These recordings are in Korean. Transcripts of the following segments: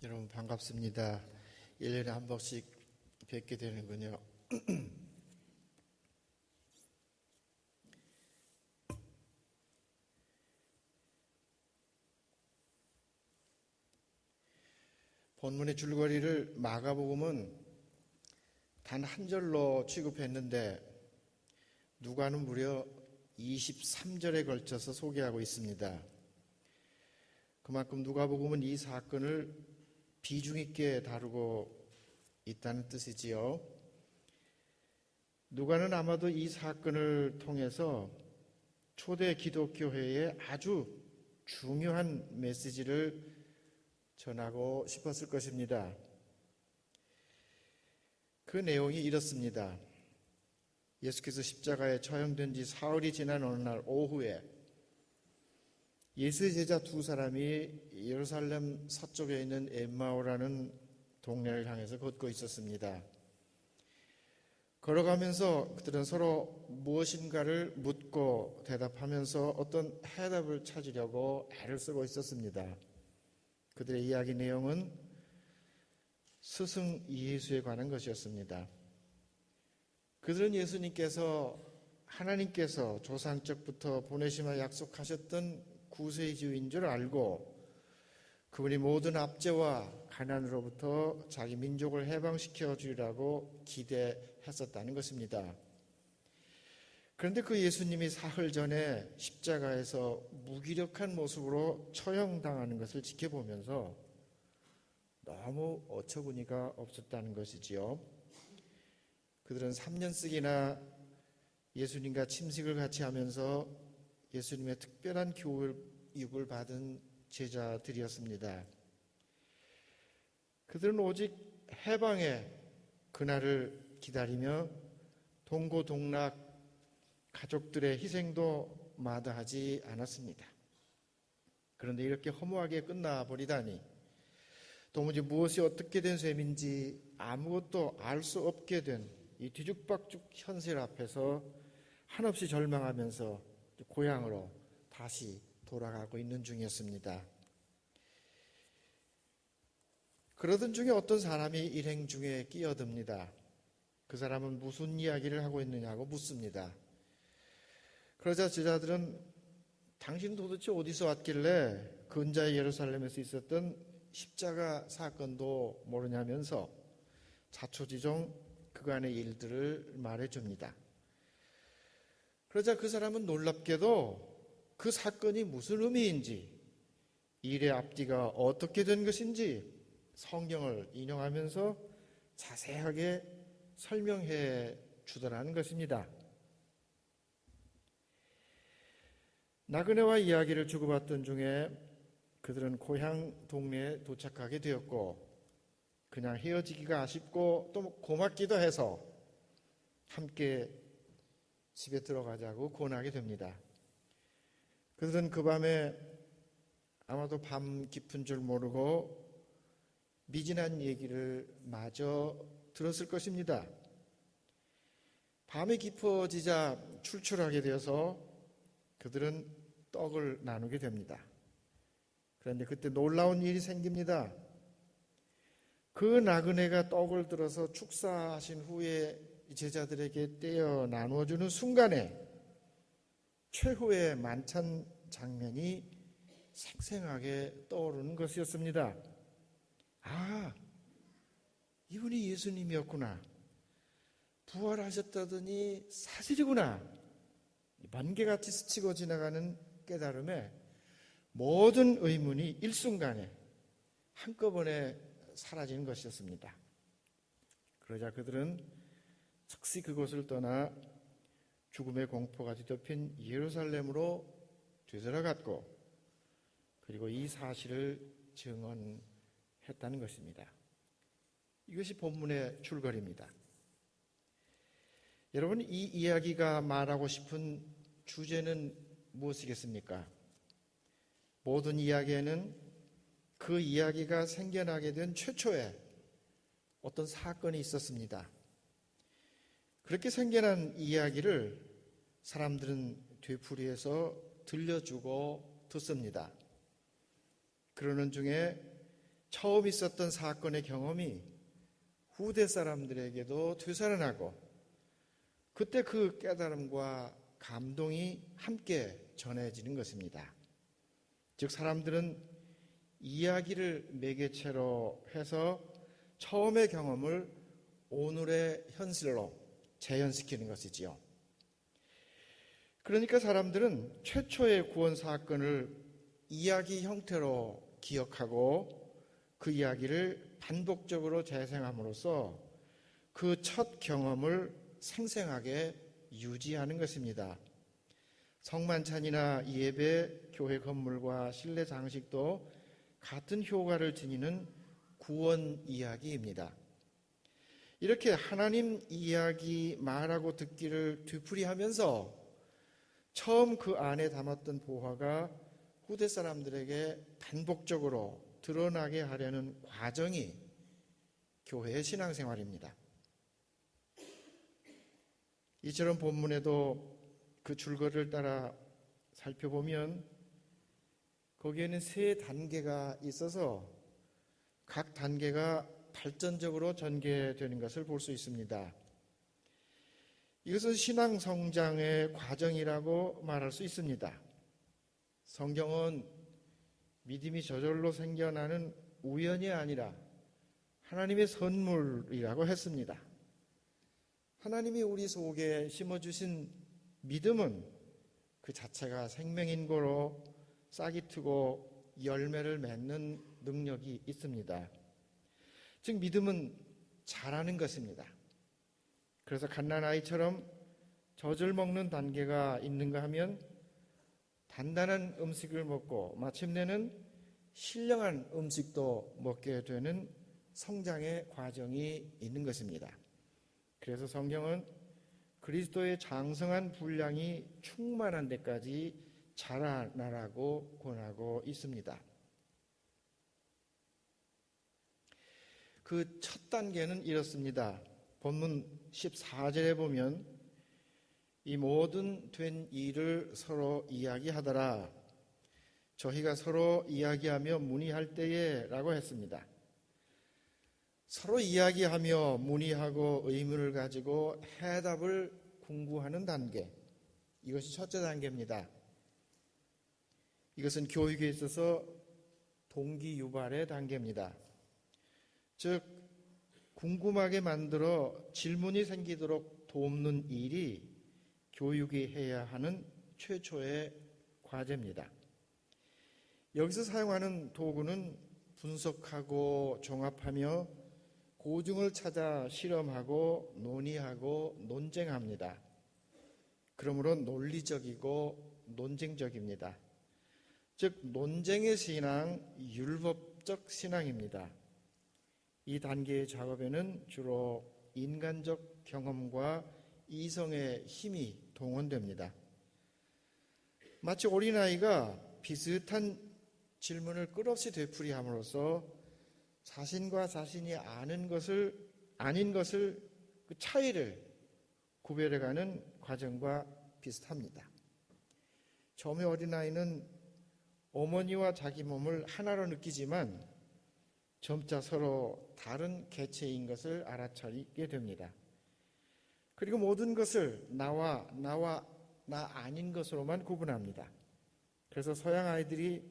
여러분 반갑습니다. 1년에 한 번씩 뵙게 되는군요. 본문의 줄거리를 마가복음은 단 한 절로 취급했는데 누가는 무려 23절에 걸쳐서 소개하고 있습니다. 그만큼 누가복음은 이 사건을 비중 있게 다루고 있다는 뜻이지요. 누가는 아마도 이 사건을 통해서 초대 기독교회에 아주 중요한 메시지를 전하고 싶었을 것입니다. 그 내용이 이렇습니다. 예수께서 십자가에 처형된 지 사흘이 지난 어느 날 오후에 예수의 제자 두 사람이 예루살렘 서쪽에 있는 엠마오라는 동네를 향해서 걷고 있었습니다. 걸어가면서 그들은 서로 무엇인가를 묻고 대답하면서 어떤 해답을 찾으려고 애를 쓰고 있었습니다. 그들의 이야기 내용은 스승 예수에 관한 것이었습니다. 그들은 예수님께서 하나님께서 조상적부터 보내심을 약속하셨던 구세주인 줄 알고 그분이 모든 압제와 가난으로부터 자기 민족을 해방시켜 주리라고 기대했었다는 것입니다. 그런데 그 예수님이 사흘 전에 십자가에서 무기력한 모습으로 처형당하는 것을 지켜보면서 너무 어처구니가 없었다는 것이지요. 그들은 3년씩이나 예수님과 침식을 같이 하면서 예수님의 특별한 교육을 받은 제자들이었습니다. 그들은 오직 해방의 그날을 기다리며 동고동락 가족들의 희생도 마다하지 않았습니다. 그런데 이렇게 허무하게 끝나버리다니 도무지 무엇이 어떻게 된 셈인지 아무것도 알 수 없게 된 이 뒤죽박죽 현실 앞에서 한없이 절망하면서 고향으로 다시 돌아가고 있는 중이었습니다. 그러던 중에 어떤 사람이 일행 중에 끼어듭니다. 그 사람은 무슨 이야기를 하고 있느냐고 묻습니다. 그러자 제자들은 당신 도대체 어디서 왔길래 근자의 예루살렘에서 있었던 십자가 사건도 모르냐면서 자초지종 그간의 일들을 말해줍니다. 그러자 그 사람은 놀랍게도 그 사건이 무슨 의미인지, 일의 앞뒤가 어떻게 된 것인지 성경을 인용하면서 자세하게 설명해 주더라는 것입니다. 나그네와 이야기를 주고받던 중에 그들은 고향 동네에 도착하게 되었고 그냥 헤어지기가 아쉽고 또 고맙기도 해서 함께 집에 들어가자고 권하게 됩니다. 그들은 그 밤에 아마도 밤 깊은 줄 모르고 미진한 얘기를 마저 들었을 것입니다. 밤이 깊어지자 출출하게 되어서 그들은 떡을 나누게 됩니다. 그런데 그때 놀라운 일이 생깁니다. 그 나그네가 떡을 들어서 축사하신 후에 제자들에게 떼어 나누어주는 순간에 최후의 만찬 장면이 생생하게 떠오르는 것이었습니다. 아, 이분이 예수님이었구나. 부활하셨다더니 사실이구나. 번개같이 스치고 지나가는 깨달음에 모든 의문이 일순간에 한꺼번에 사라지는 것이었습니다. 그러자 그들은 즉시 그곳을 떠나 죽음의 공포가 뒤덮인 예루살렘으로 되돌아갔고 그리고 이 사실을 증언했다는 것입니다. 이것이 본문의 줄거리입니다. 여러분, 이 이야기가 말하고 싶은 주제는 무엇이겠습니까? 모든 이야기에는 그 이야기가 생겨나게 된 최초에 어떤 사건이 있었습니다. 그렇게 생겨난 이야기를 사람들은 되풀이해서 들려주고 듣습니다. 그러는 중에 처음 있었던 사건의 경험이 후대 사람들에게도 되살아나고 그때 그 깨달음과 감동이 함께 전해지는 것입니다. 즉 사람들은 이야기를 매개체로 해서 처음의 경험을 오늘의 현실로 재현시키는 것이지요. 그러니까 사람들은 최초의 구원 사건을 이야기 형태로 기억하고 그 이야기를 반복적으로 재생함으로써 그 첫 경험을 생생하게 유지하는 것입니다. 성만찬이나 예배, 교회 건물과 실내 장식도 같은 효과를 지니는 구원 이야기입니다. 이렇게 하나님 이야기 말하고 듣기를 되풀이하면서 처음 그 안에 담았던 보화가 후대 사람들에게 반복적으로 드러나게 하려는 과정이 교회의 신앙생활입니다. 이처럼 본문에도 그 줄거리를 따라 살펴보면 거기에는 세 단계가 있어서 각 단계가 발전적으로 전개되는 것을 볼 수 있습니다. 이것은 신앙 성장의 과정이라고 말할 수 있습니다. 성경은 믿음이 저절로 생겨나는 우연이 아니라 하나님의 선물이라고 했습니다. 하나님이 우리 속에 심어주신 믿음은 그 자체가 생명인 거로 싹이 트고 열매를 맺는 능력이 있습니다. 즉 믿음은 자라는 것입니다. 그래서 갓난아이처럼 젖을 먹는 단계가 있는가 하면 단단한 음식을 먹고 마침내는 신령한 음식도 먹게 되는 성장의 과정이 있는 것입니다. 그래서 성경은 그리스도의 장성한 분량이 충만한 데까지 자라나라고 권하고 있습니다. 그 첫 단계는 이렇습니다. 본문 14절에 보면 이 모든 된 일을 서로 이야기하더라. 저희가 서로 이야기하며 문의할 때에 라고 했습니다. 서로 이야기하며 문의하고 의문을 가지고 해답을 궁구하는 단계. 이것이 첫째 단계입니다. 이것은 교육에 있어서 동기 유발의 단계입니다. 즉 궁금하게 만들어 질문이 생기도록 돕는 일이 교육이 해야 하는 최초의 과제입니다. 여기서 사용하는 도구는 분석하고 종합하며 고증을 찾아 실험하고 논의하고 논쟁합니다. 그러므로 논리적이고 논쟁적입니다. 즉 논쟁의 신앙, 율법적 신앙입니다. 이 단계의 작업에는 주로 인간적 경험과 이성의 힘이 동원됩니다. 마치 어린아이가 비슷한 질문을 끝없이 되풀이함으로써 자신과 자신이 아닌 것을 그 차이를 구별해가는 과정과 비슷합니다. 처음에 어린아이는 어머니와 자기 몸을 하나로 느끼지만 점차 서로 다른 개체인 것을 알아차리게 됩니다. 그리고 모든 것을 나와 나 아닌 것으로만 구분합니다. 그래서 서양 아이들이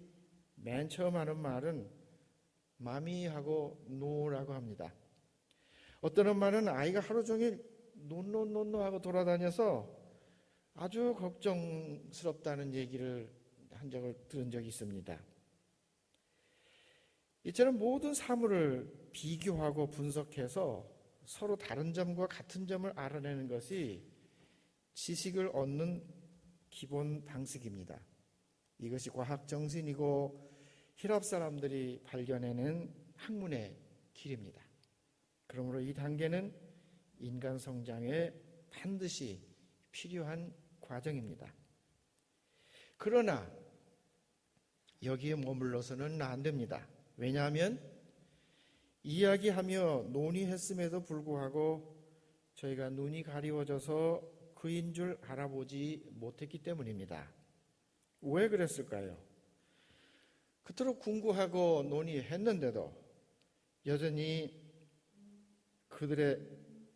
맨 처음 하는 말은 마미하고 노라고 합니다. 어떤 엄마는 아이가 하루 종일 노노노노 하고 돌아다녀서 아주 걱정스럽다는 얘기를 한 적을 들은 적이 있습니다. 이처럼 모든 사물을 비교하고 분석해서 서로 다른 점과 같은 점을 알아내는 것이 지식을 얻는 기본 방식입니다. 이것이 과학 정신이고 히랍 사람들이 발견해낸 학문의 길입니다. 그러므로 이 단계는 인간 성장에 반드시 필요한 과정입니다. 그러나 여기에 머물러서는 안 됩니다. 왜냐하면 이야기하며 논의했음에도 불구하고 저희가 눈이 가리워져서 그인 줄 알아보지 못했기 때문입니다. 왜 그랬을까요? 그토록 궁구하고 논의했는데도 여전히 그들의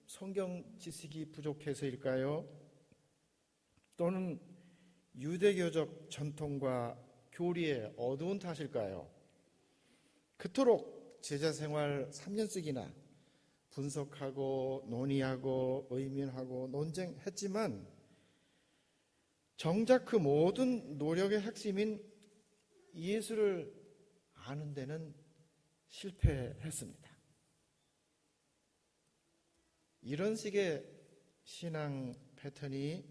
성경 지식이 부족해서일까요? 또는 유대교적 전통과 교리의 어두운 탓일까요? 그토록 제자생활 3년씩이나 분석하고 논의하고 의논하고 논쟁했지만 정작 그 모든 노력의 핵심인 예수를 아는 데는 실패했습니다. 이런 식의 신앙 패턴이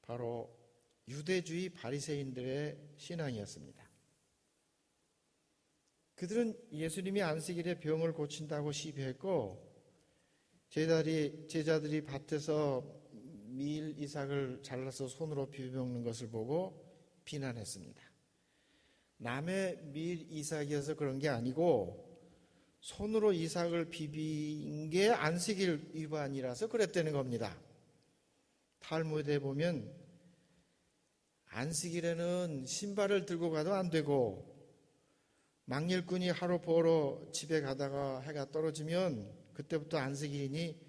바로 유대주의 바리새인들의 신앙이었습니다. 그들은 예수님이 안식일에 병을 고친다고 시비했고 제자들이 밭에서 밀 이삭을 잘라서 손으로 비벼먹는 것을 보고 비난했습니다. 남의 밀 이삭이어서 그런 게 아니고 손으로 이삭을 비빈 게 안식일 위반이라서 그랬다는 겁니다. 탈무드에 보면 안식일에는 신발을 들고 가도 안 되고 망일꾼이 하루 보러 집에 가다가 해가 떨어지면 그때부터 안식일이니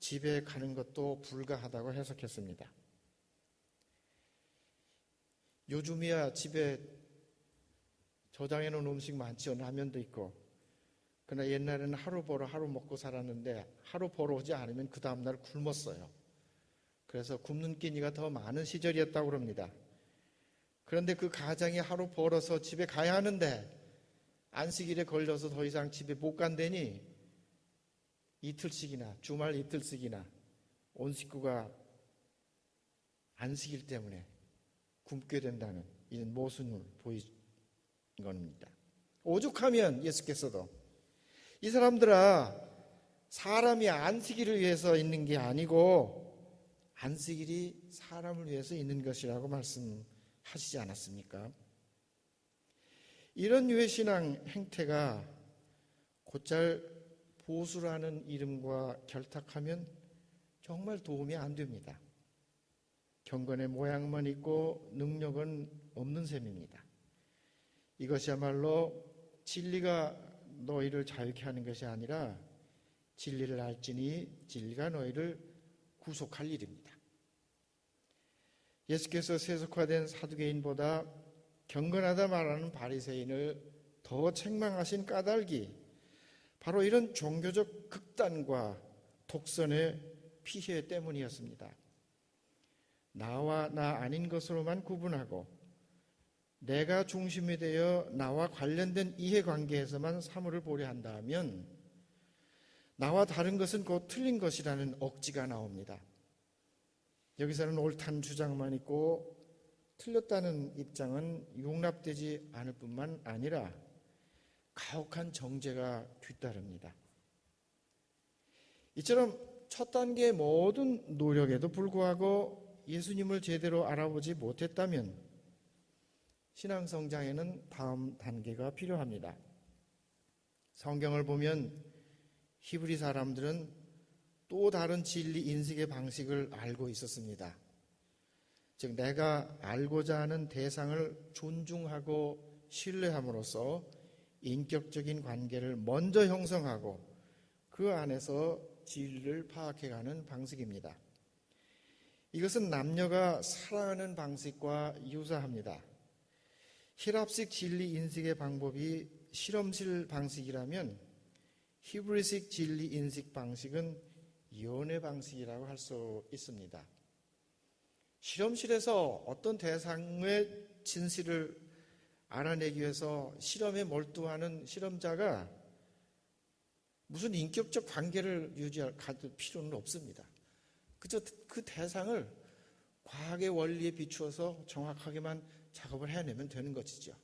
집에 가는 것도 불가하다고 해석했습니다. 요즘이야 집에 저장해 놓은 음식 많지요. 라면도 있고. 그러나 옛날에는 하루 벌어 하루 먹고 살았는데 하루 벌어 오지 않으면 그 다음날 굶었어요. 그래서 굶는 끼니가 더 많은 시절이었다고 합니다. 그런데 그 가장이 하루 벌어서 집에 가야 하는데 안식일에 걸려서 더 이상 집에 못 간다니 이틀씩이나 주말 이틀씩이나 온 식구가 안식일 때문에 굶게 된다는 이런 모순을 보인 겁니다. 오죽하면 예수께서도 이 사람들아 사람이 안식일을 위해서 있는 게 아니고 안식일이 사람을 위해서 있는 것이라고 말씀하시지 않았습니까? 이런 유의 신앙 행태가 곧잘 보수라는 이름과 결탁하면 정말 도움이 안 됩니다. 경건의 모양만 있고 능력은 없는 셈입니다. 이것이야말로 진리가 너희를 자유케 하는 것이 아니라 진리를 알지니 진리가 너희를 구속할 일입니다. 예수께서 세속화된 사두개인보다 경건하다 말하는 바리새인을 더 책망하신 까닭이 바로 이런 종교적 극단과 독선의 피해 때문이었습니다. 나와 나 아닌 것으로만 구분하고 내가 중심이 되어 나와 관련된 이해관계에서만 사물을 보려 한다면 나와 다른 것은 곧 틀린 것이라는 억지가 나옵니다. 여기서는 옳다는 주장만 있고 틀렸다는 입장은 용납되지 않을 뿐만 아니라 가혹한 정죄가 뒤따릅니다. 이처럼 첫 단계의 모든 노력에도 불구하고 예수님을 제대로 알아보지 못했다면 신앙 성장에는 다음 단계가 필요합니다. 성경을 보면 히브리 사람들은 또 다른 진리 인식의 방식을 알고 있었습니다. 즉 내가 알고자 하는 대상을 존중하고 신뢰함으로써 인격적인 관계를 먼저 형성하고 그 안에서 진리를 파악해가는 방식입니다. 이것은 남녀가 사랑하는 방식과 유사합니다. 히랍식 진리 인식의 방법이 실험실 방식이라면 히브리식 진리 인식 방식은 연애 방식이라고 할 수 있습니다. 실험실에서 어떤 대상의 진실을 알아내기 위해서 실험에 몰두하는 실험자가 무슨 인격적 관계를 가질 필요는 없습니다. 그저 그 대상을 과학의 원리에 비추어서 정확하게만 작업을 해내면 되는 것이죠.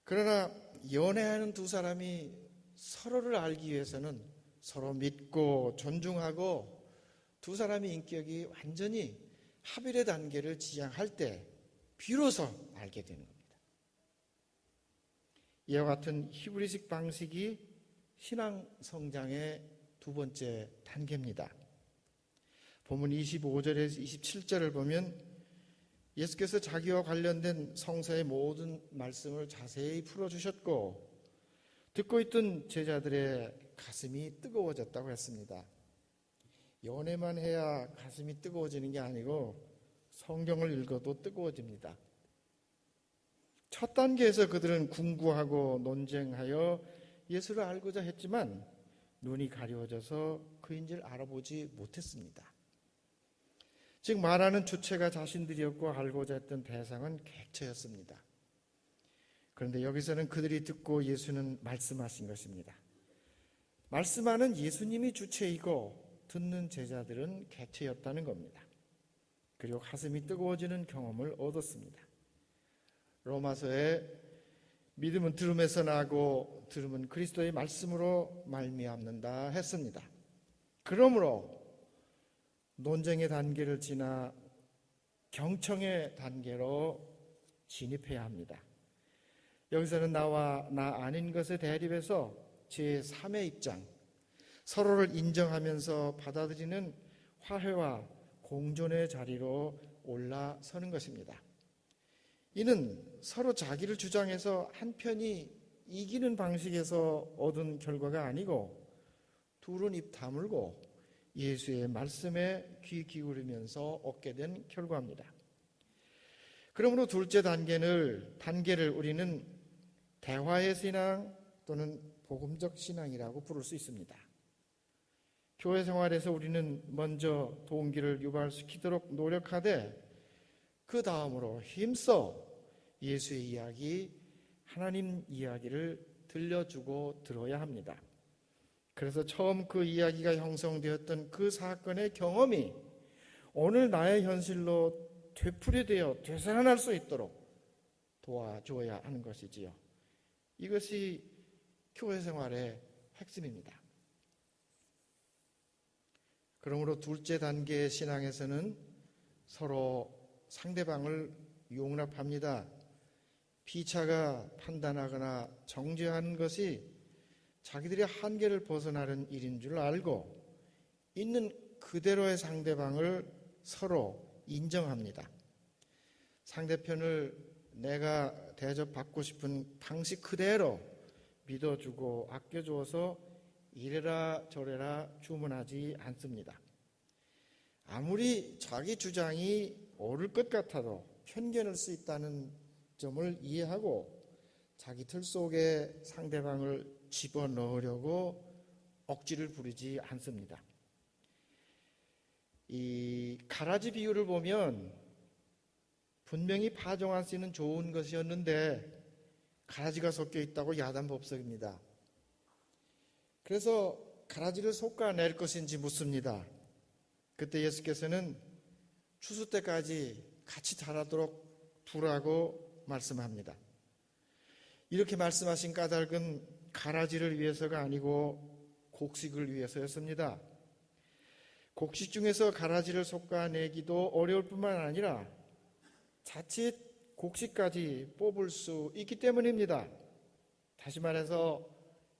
그러나 연애하는 두 사람이 서로를 알기 위해서는 서로 믿고 존중하고 두 사람의 인격이 완전히 합일의 단계를 지향할 때 비로소 알게 되는 겁니다. 이와 같은 히브리식 방식이 신앙 성장의 두 번째 단계입니다. 본문 25절에서 27절을 보면 예수께서 자기와 관련된 성서의 모든 말씀을 자세히 풀어주셨고 듣고 있던 제자들의 가슴이 뜨거워졌다고 했습니다. 연애만 해야 가슴이 뜨거워지는 게 아니고 성경을 읽어도 뜨거워집니다. 첫 단계에서 그들은 궁구하고 논쟁하여 예수를 알고자 했지만 눈이 가려워져서 그인 줄 알아보지 못했습니다. 즉 말하는 주체가 자신들이었고 알고자 했던 대상은 객체였습니다. 그런데 여기서는 그들이 듣고 예수는 말씀하신 것입니다. 말씀하는 예수님이 주체이고 듣는 제자들은 객체였다는 겁니다. 그리고 가슴이 뜨거워지는 경험을 얻었습니다. 로마서에 믿음은 들음에서 나고 들음은 그리스도의 말씀으로 말미암는다 했습니다. 그러므로 논쟁의 단계를 지나 경청의 단계로 진입해야 합니다. 여기서는 나와 나 아닌 것에 대립해서 제3의 입장, 서로를 인정하면서 받아들이는 화해와 공존의 자리로 올라서는 것입니다. 이는 서로 자기를 주장해서 한편이 이기는 방식에서 얻은 결과가 아니고 둘은 입 다물고 예수의 말씀에 귀 기울이면서 얻게 된 결과입니다. 그러므로 둘째 단계를 우리는 대화의 신앙 또는 복음적 신앙이라고 부를 수 있습니다. 교회 생활에서 우리는 먼저 동기를 유발시키도록 노력하되 그 다음으로 힘써 예수의 이야기, 하나님 이야기를 들려주고 들어야 합니다. 그래서 처음 그 이야기가 형성되었던 그 사건의 경험이 오늘 나의 현실로 되풀이되어 되살아날 수 있도록 도와줘야 하는 것이지요. 이것이 교회 생활의 핵심입니다. 그러므로 둘째 단계의 신앙에서는 서로 상대방을 용납합니다. 피차가 판단하거나 정죄하는 것이 자기들의 한계를 벗어나는 일인 줄 알고 있는 그대로의 상대방을 서로 인정합니다. 상대편을 내가 대접받고 싶은 방식 그대로 믿어주고 아껴주어서 이래라 저래라 주문하지 않습니다. 아무리 자기 주장이 옳을 것 같아도 편견을 수 있다는 점을 이해하고 자기 틀 속에 상대방을 집어넣으려고 억지를 부리지 않습니다. 이 가라지 비유를 보면 분명히 파종할 수 있는 좋은 것이었는데 가라지가 섞여 있다고 야단법석입니다. 그래서 가라지를 솎아낼 것인지 묻습니다. 그때 예수께서는 추수 때까지 같이 자라도록 두라고 말씀합니다. 이렇게 말씀하신 까닭은 가라지를 위해서가 아니고 곡식을 위해서였습니다. 곡식 중에서 가라지를 솎아내기도 어려울 뿐만 아니라 자칫 곡식까지 뽑을 수 있기 때문입니다. 다시 말해서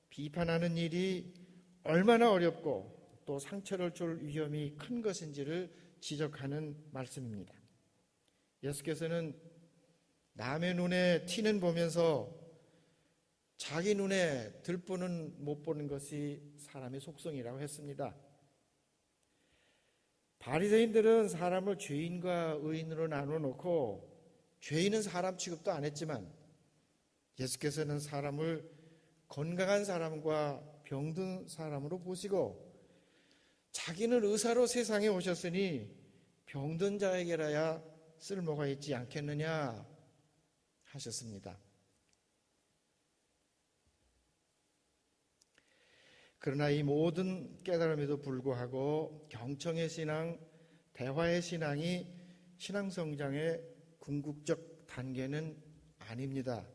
비판하는 일이 얼마나 어렵고 또 상처를 줄 위험이 큰 것인지를 지적하는 말씀입니다. 예수께서는 남의 눈에 티는 보면서 자기 눈에 들보는 못 보는 것이 사람의 속성이라고 했습니다. 바리새인들은 사람을 죄인과 의인으로 나눠놓고 죄인은 사람 취급도 안 했지만 예수께서는 사람을 건강한 사람과 병든 사람으로 보시고 자기는 의사로 세상에 오셨으니 병든 자에게라야 쓸모가 있지 않겠느냐 하셨습니다. 그러나 이 모든 깨달음에도 불구하고 경청의 신앙, 대화의 신앙이 신앙 성장의 궁극적 단계는 아닙니다.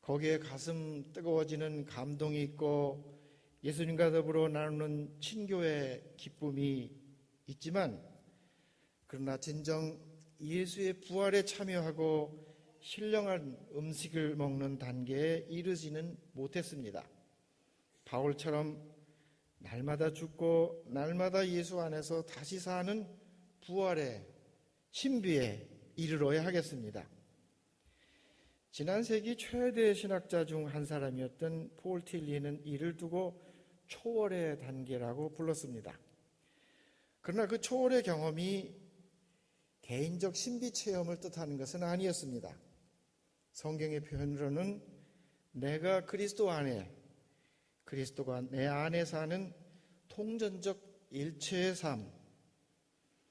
거기에 가슴 뜨거워지는 감동이 있고 예수님과 더불어 나누는 친교의 기쁨이 있지만 그러나 진정 예수의 부활에 참여하고 신령한 음식을 먹는 단계에 이르지는 못했습니다. 바울처럼 날마다 죽고 날마다 예수 안에서 다시 사는 부활의 신비에 이르러야 하겠습니다. 지난 세기 최대 신학자 중 한 사람이었던 폴 틸리는 이를 두고 초월의 단계라고 불렀습니다. 그러나 그 초월의 경험이 개인적 신비 체험을 뜻하는 것은 아니었습니다. 성경의 표현으로는 내가 그리스도 안에, 그리스도가 내 안에 사는 통전적 일체의 삶,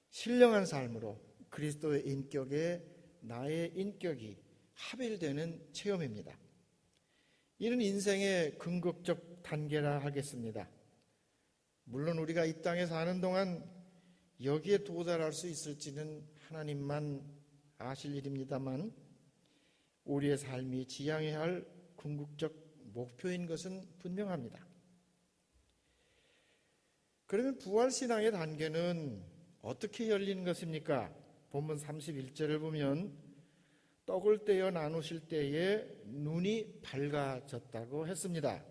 신령한 삶으로 그리스도의 인격에 나의 인격이 합일되는 체험입니다. 이는 인생의 궁극적 단계라 하겠습니다. 물론 우리가 이 땅에 사는 동안 여기에 도달할 수 있을지는 하나님만 아실 일입니다만 우리의 삶이 지향해야 할 궁극적 목표인 것은 분명합니다. 그러면 부활신앙의 단계는 어떻게 열리는 것입니까? 본문 31절을 보면 떡을 떼어 나누실 때에 눈이 밝아졌다고 했습니다.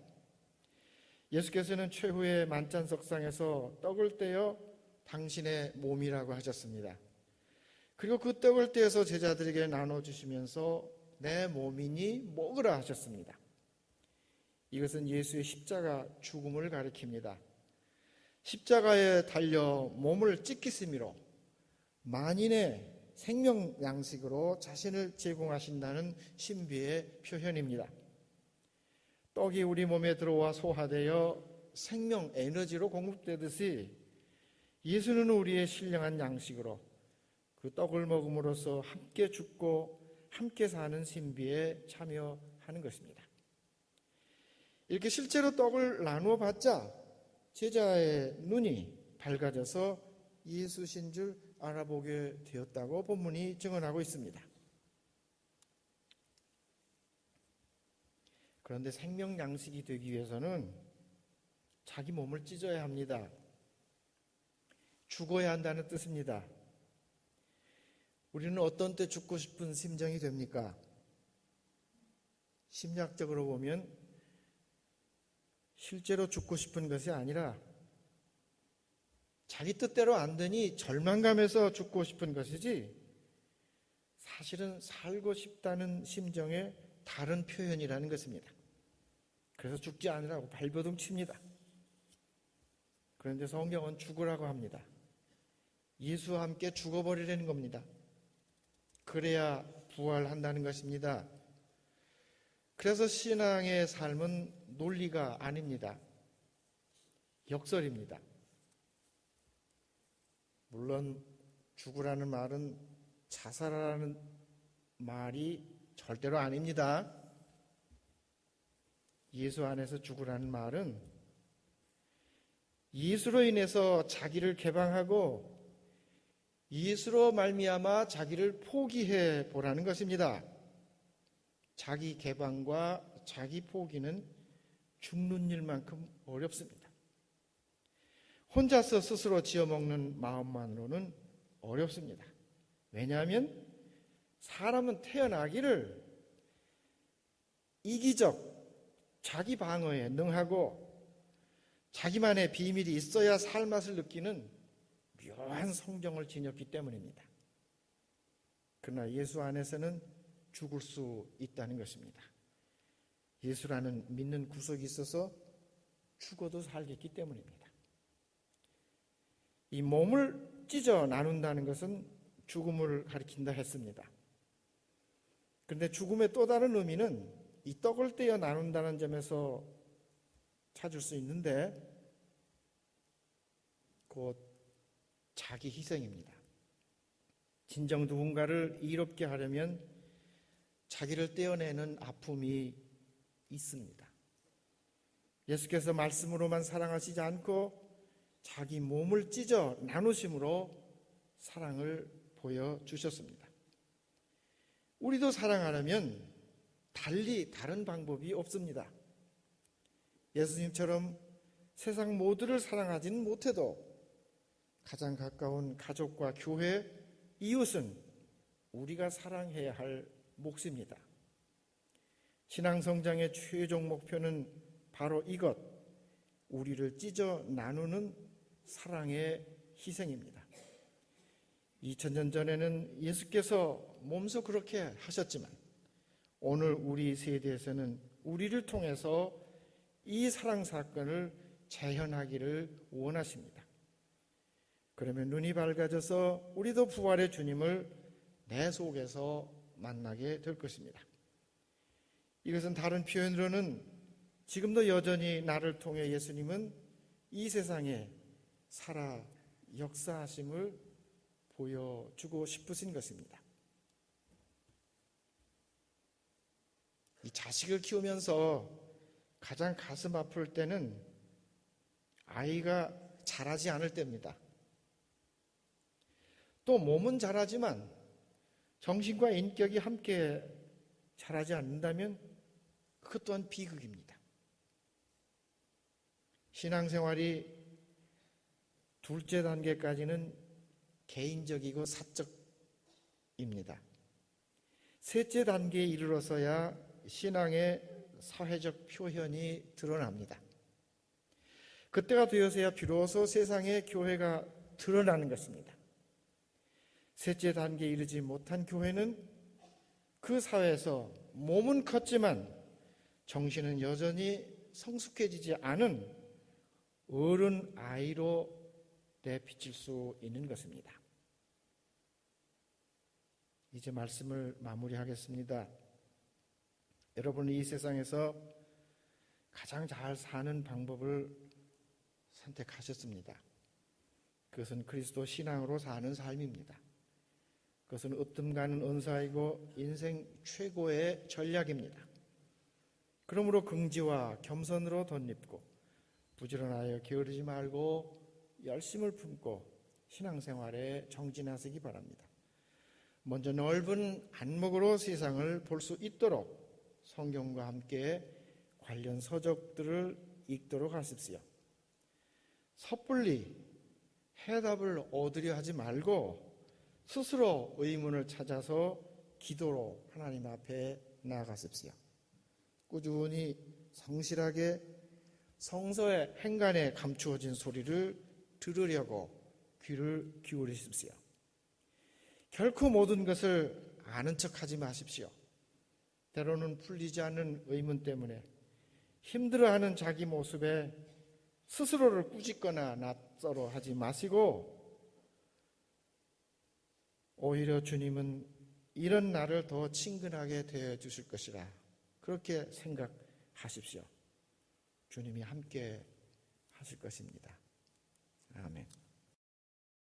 예수께서는 최후의 만찬석상에서 떡을 떼어 당신의 몸이라고 하셨습니다. 그리고 그 떡을 떼어서 제자들에게 나눠주시면서 내 몸이니 먹으라 하셨습니다. 이것은 예수의 십자가 죽음을 가리킵니다. 십자가에 달려 몸을 찢기심으로 만인의 생명 양식으로 자신을 제공하신다는 신비의 표현입니다. 떡이 우리 몸에 들어와 소화되어 생명 에너지로 공급되듯이 예수는 우리의 신령한 양식으로 그 떡을 먹음으로써 함께 죽고 함께 사는 신비에 참여하는 것입니다. 이렇게 실제로 떡을 나누어 봤자 제자의 눈이 밝아져서 예수신 줄 알아보게 되었다고 본문이 증언하고 있습니다. 그런데 생명 양식이 되기 위해서는 자기 몸을 찢어야 합니다. 죽어야 한다는 뜻입니다. 우리는 어떤 때 죽고 싶은 심정이 됩니까? 심리학적으로 보면 실제로 죽고 싶은 것이 아니라 자기 뜻대로 안 되니 절망감에서 죽고 싶은 것이지 사실은 살고 싶다는 심정의 다른 표현이라는 것입니다. 그래서 죽지 않으라고 발버둥 칩니다. 그런데 성경은 죽으라고 합니다. 예수와 함께 죽어버리려는 겁니다. 그래야 부활한다는 것입니다. 그래서 신앙의 삶은 논리가 아닙니다. 역설입니다. 물론 죽으라는 말은 자살하라는 말이 절대로 아닙니다. 예수 안에서 죽으라는 말은 예수로 인해서 자기를 개방하고 예수로 말미암아 자기를 포기해 보라는 것입니다. 자기 개방과 자기 포기는 죽는 일만큼 어렵습니다. 혼자서 스스로 지어먹는 마음만으로는 어렵습니다. 왜냐하면 사람은 태어나기를 이기적, 자기 방어에 능하고 자기만의 비밀이 있어야 살맛을 느끼는 묘한 성정을 지녔기 때문입니다. 그러나 예수 안에서는 죽을 수 있다는 것입니다. 예수라는 믿는 구속이 있어서 죽어도 살겠기 때문입니다. 이 몸을 찢어 나눈다는 것은 죽음을 가리킨다 했습니다. 그런데 죽음의 또 다른 의미는 이 떡을 떼어 나눈다는 점에서 찾을 수 있는데 곧 자기 희생입니다. 진정 누군가를 이롭게 하려면 자기를 떼어내는 아픔이 있습니다. 예수께서 말씀으로만 사랑하시지 않고 자기 몸을 찢어 나누심으로 사랑을 보여주셨습니다. 우리도 사랑하려면 달리 다른 방법이 없습니다. 예수님처럼 세상 모두를 사랑하지는 못해도 가장 가까운 가족과 교회, 이웃은 우리가 사랑해야 할 몫입니다. 신앙 성장의 최종 목표는 바로 이것, 우리를 찢어 나누는 사랑의 희생입니다. 2000년 전에는 예수께서 몸소 그렇게 하셨지만 오늘 우리 세대에서는 우리를 통해서 이 사랑 사건을 재현하기를 원하십니다. 그러면 눈이 밝아져서 우리도 부활의 주님을 내 속에서 만나게 될 것입니다. 이것은 다른 표현으로는 지금도 여전히 나를 통해 예수님은 이 세상에 살아 역사하심을 보여주고 싶으신 것입니다. 이 자식을 키우면서 가장 가슴 아플 때는 아이가 자라지 않을 때입니다. 또 몸은 자라지만 정신과 인격이 함께 자라지 않는다면 그것 또한 비극입니다. 신앙생활이 둘째 단계까지는 개인적이고 사적입니다. 셋째 단계에 이르러서야 신앙의 사회적 표현이 드러납니다. 그때가 되어서야 비로소 세상에 교회가 드러나는 것입니다. 셋째 단계에 이르지 못한 교회는 그 사회에서 몸은 컸지만 정신은 여전히 성숙해지지 않은 어른 아이로 내비칠 수 있는 것입니다. 이제 말씀을 마무리하겠습니다. 여러분은 이 세상에서 가장 잘 사는 방법을 선택하셨습니다. 그것은 그리스도 신앙으로 사는 삶입니다. 그것은 으뜸 가는 은사이고 인생 최고의 전략입니다. 그러므로 긍지와 겸손으로 덧입고 부지런하여 게으르지 말고 열심을 품고 신앙생활에 정진하시기 바랍니다. 먼저 넓은 안목으로 세상을 볼 수 있도록 성경과 함께 관련 서적들을 읽도록 하십시오. 섣불리 해답을 얻으려 하지 말고 스스로 의문을 찾아서 기도로 하나님 앞에 나아가십시오. 꾸준히 성실하게 성서의 행간에 감추어진 소리를 들으려고 귀를 기울이십시오. 결코 모든 것을 아는 척하지 마십시오. 때로는 풀리지 않는 의문 때문에 힘들어하는 자기 모습에 스스로를 꾸짖거나 낯설어하지 마시고 오히려 주님은 이런 나를 더 친근하게 대해주실 것이라 그렇게 생각하십시오. 주님이 함께 하실 것입니다. 아멘.